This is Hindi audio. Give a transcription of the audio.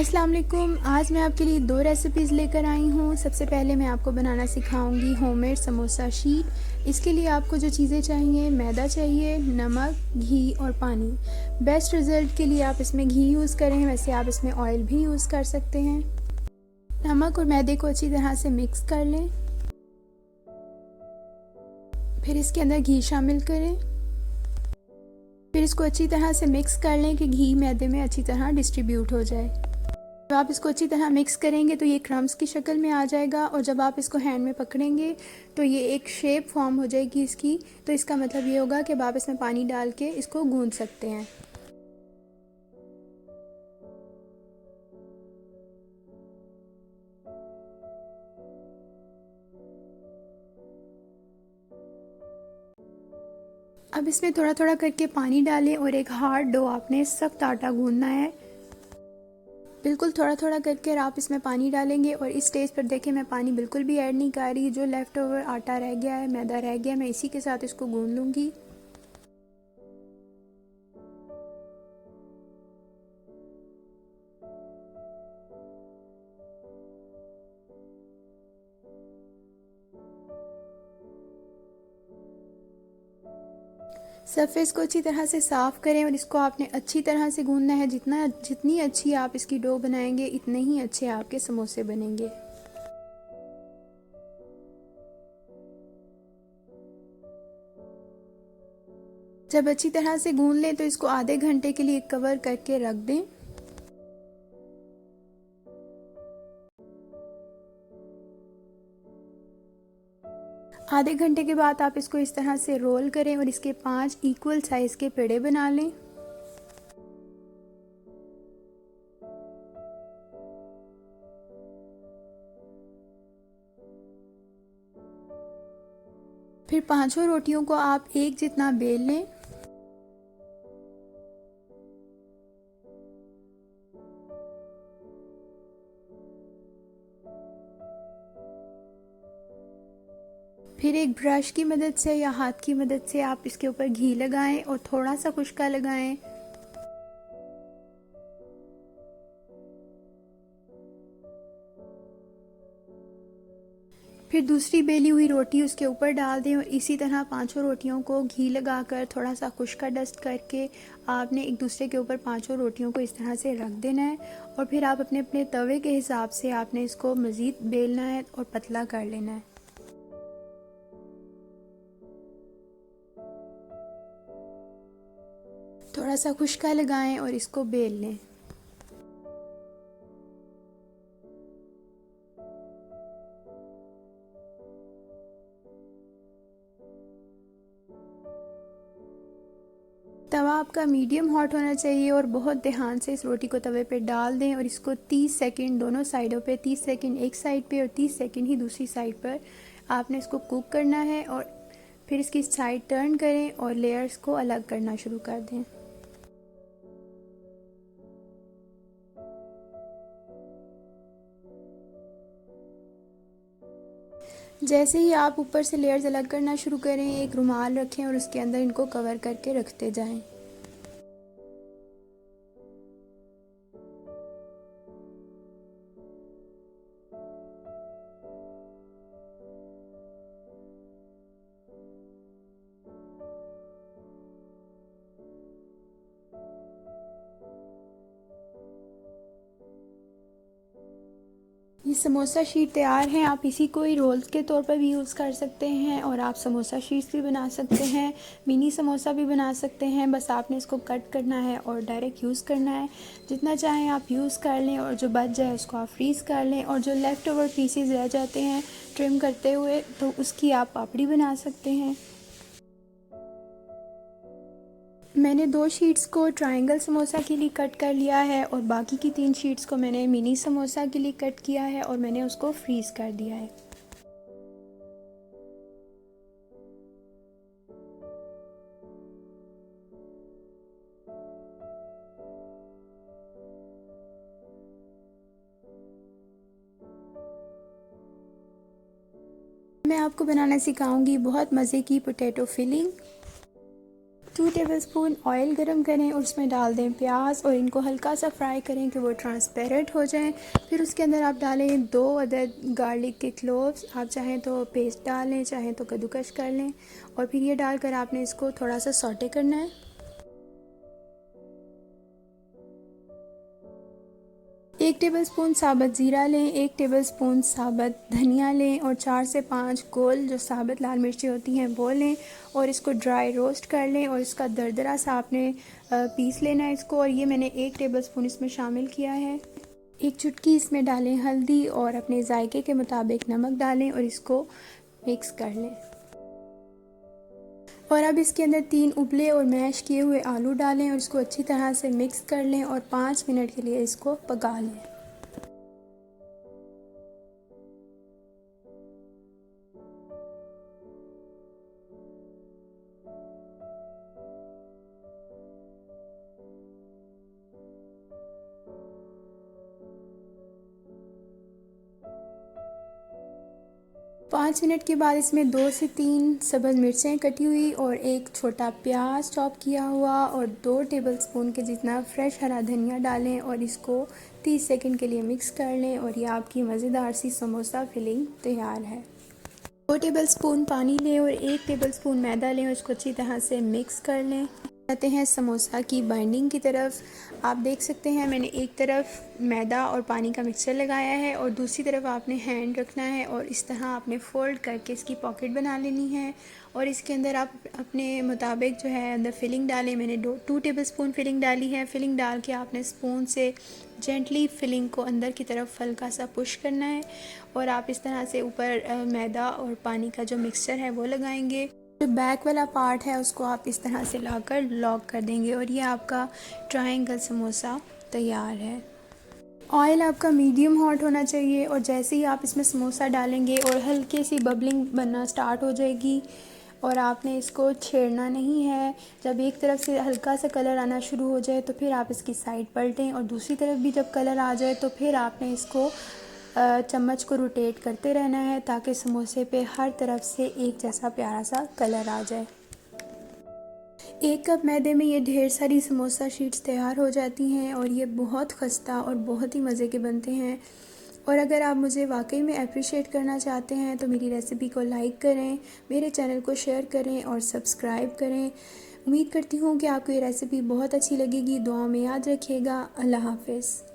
अस्सलाम वालेकुम। आज मैं आपके लिए 2 रेसिपीज़ लेकर आई हूँ। सबसे पहले मैं आपको बनाना सिखाऊंगी होममेड समोसा शीट। इसके लिए आपको जो चीज़ें चाहिए, मैदा चाहिए, नमक, घी और पानी। बेस्ट रिज़ल्ट के लिए आप इसमें घी यूज़ करें, वैसे आप इसमें ऑयल भी यूज़ कर सकते हैं। नमक और मैदे को अच्छी तरह से मिक्स कर लें, फिर इसके अंदर घी शामिल करें, फिर इसको अच्छी तरह से मिक्स कर लें कि घी मैदे में अच्छी तरह डिस्ट्रीब्यूट हो जाए। जब आप इसको अच्छी तरह मिक्स करेंगे तो ये क्रम्स की शक्ल में आ जाएगा, और जब आप इसको हैंड में पकड़ेंगे तो ये एक शेप फॉर्म हो जाएगी इसकी। तो इसका मतलब ये होगा कि अब आप इसमें पानी डाल के इसको गूंथ सकते हैं। अब इसमें थोड़ा थोड़ा करके पानी डालें और एक हार्ड डो आपने सख्त आटा गूंथना है। बिल्कुल थोड़ा थोड़ा करके आप इसमें पानी डालेंगे, और इस स्टेज पर देखें मैं पानी बिल्कुल भी ऐड नहीं कर रही। जो लेफ़्ट ओवर आटा रह गया है, मैदा रह गया, मैं इसी के साथ इसको गूंथ लूँगी। सरफेस को अच्छी तरह से साफ़ करें, और इसको आपने अच्छी तरह से गूंथना है। जितनी अच्छी आप इसकी डो बनाएंगे इतने ही अच्छे आपके समोसे बनेंगे। जब अच्छी तरह से गूंथ लें तो इसको आधे घंटे के लिए कवर करके रख दें। आधे घंटे के बाद आप इसको इस तरह से रोल करें और इसके 5 इक्वल साइज़ के पेड़े बना लें। फिर पांचों रोटियों को आप एक जितना बेल लें। फिर एक ब्रश की मदद से या हाथ की मदद से आप इसके ऊपर घी लगाएं और थोड़ा सा खुशका लगाएं। फिर दूसरी बेली हुई रोटी उसके ऊपर डाल दें, और इसी तरह पांचों रोटियों को घी लगाकर थोड़ा सा खुशका डस्ट करके आपने एक दूसरे के ऊपर पांचों रोटियों को इस तरह से रख देना है। और फिर आप अपने अपने तवे के हिसाब से आपने इसको मज़ीद बेलना है और पतला कर लेना है। थोड़ा सा खुशका लगाएं और इसको बेल लें। तवा आपका मीडियम हॉट होना चाहिए, और बहुत ध्यान से इस रोटी को तवे पे डाल दें, और इसको 30 सेकंड दोनों साइडों पे, 30 सेकंड एक साइड पे और 30 सेकंड ही दूसरी साइड पर आपने इसको कुक करना है। और फिर इसकी साइड टर्न करें और लेयर्स को अलग करना शुरू कर दें। जैसे ही आप ऊपर से लेयर्स अलग करना शुरू करें, एक रुमाल रखें और उसके अंदर इनको कवर करके रखते जाएं। ये समोसा शीट तैयार हैं। आप इसी को ही रोल्स के तौर पर भी यूज़ कर सकते हैं, और आप समोसा शीट्स भी बना सकते हैं, मिनी समोसा भी बना सकते हैं। बस आपने इसको कट करना है और डायरेक्ट यूज़ करना है। जितना चाहें आप यूज़ कर लें, और जो बच जाए उसको आप फ्रीज़ कर लें, और जो लेफ़्ट ओवर पीसेस रह जाते हैं ट्रिम करते हुए तो उसकी आप पापड़ी बना सकते हैं। मैंने 2 शीट्स को ट्रायंगल समोसा के लिए कट कर लिया है, और बाकी की 3 शीट्स को मैंने मिनी समोसा के लिए कट किया है, और मैंने उसको फ्रीज़ कर दिया है। मैं आपको बनाना सिखाऊंगी बहुत मज़े की potato filling. 2 tablespoon oil गरम करें और उसमें डाल दें प्याज और इनको हल्का सा फ्राई करें कि वो ट्रांसपेरेंट हो जाएं। फिर उसके अंदर आप डालें 2 अदद गार्लिक के क्लोव्स, आप चाहें तो पेस्ट डाल लें, चाहें तो कद्दूकश कर लें, और फिर ये डालकर आपने इसको थोड़ा सा सौटे करना है। 1 टेबल स्पून साबुत ज़ीरा लें, 1 टेबल स्पून साबुत धनिया लें और 4 से 5 गोल जो साबुत लाल मिर्चें होती हैं वो लें और इसको ड्राई रोस्ट कर लें और इसका दरदरा सा आपने पीस लेना है इसको। और ये मैंने 1 टेबल स्पून इसमें शामिल किया है। 1 चुटकी इसमें डालें हल्दी और अपने जायके के मुताबिक नमक डालें और इसको मिक्स कर लें। और अब इसके अंदर 3 उबले और मैश किए हुए आलू डालें और इसको अच्छी तरह से मिक्स कर लें और 5 मिनट के लिए इसको पका लें। पाँच मिनट के बाद इसमें 2 से 3 सब्ज़ मिर्चें कटी हुई और एक छोटा प्याज चॉप किया हुआ और 2 टेबल स्पून के जितना फ्रेश हरा धनिया डालें और इसको 30 सेकंड के लिए मिक्स कर लें और ये आपकी मज़ेदार सी समोसा फिलिंग तैयार है। 2 टेबल स्पून पानी लें और 1 टेबल स्पून मैदा लें और इसको अच्छी तरह से मिक्स कर लें। आते हैं समोसा की बाइंडिंग की तरफ। आप देख सकते हैं मैंने एक तरफ मैदा और पानी का मिक्सचर लगाया है और दूसरी तरफ आपने हैंड रखना है और इस तरह आपने फ़ोल्ड करके इसकी पॉकेट बना लेनी है और इसके अंदर आप अपने मुताबिक जो है अंदर फिलिंग डालें। मैंने 2 टेबल स्पून फिलिंग डाली है। फिलिंग डाल के आपने स्पून से जेंटली फिलिंग को अंदर की तरफ हल्का सा पुश करना है और आप इस तरह से ऊपर मैदा और पानी का जो मिक्सचर है वो लगाएंगे। जो बैक वाला पार्ट है उसको आप इस तरह से लाकर लॉक कर देंगे और ये आपका ट्रायंगल समोसा तैयार है। ऑयल आपका मीडियम हॉट होना चाहिए और जैसे ही आप इसमें समोसा डालेंगे और हल्की सी बबलिंग बनना स्टार्ट हो जाएगी और आपने इसको छेड़ना नहीं है। जब एक तरफ से हल्का सा कलर आना शुरू हो जाए तो फिर आप इसकी साइड पलटें और दूसरी तरफ भी जब कलर आ जाए तो फिर आपने इसको चम्मच को रोटेट करते रहना है ताकि समोसे पे हर तरफ से एक जैसा प्यारा सा कलर आ जाए। 1 कप मैदे में ये ढेर सारी समोसा शीट्स तैयार हो जाती हैं और ये बहुत खस्ता और बहुत ही मज़े के बनते हैं। और अगर आप मुझे वाकई में अप्रिशिएट करना चाहते हैं तो मेरी रेसिपी को लाइक करें, मेरे चैनल को शेयर करें और सब्सक्राइब करें। उम्मीद करती हूँ कि आपको ये रेसिपी बहुत अच्छी लगेगी। दुआ में याद रखिएगा। अल्लाह हाफ़िज़।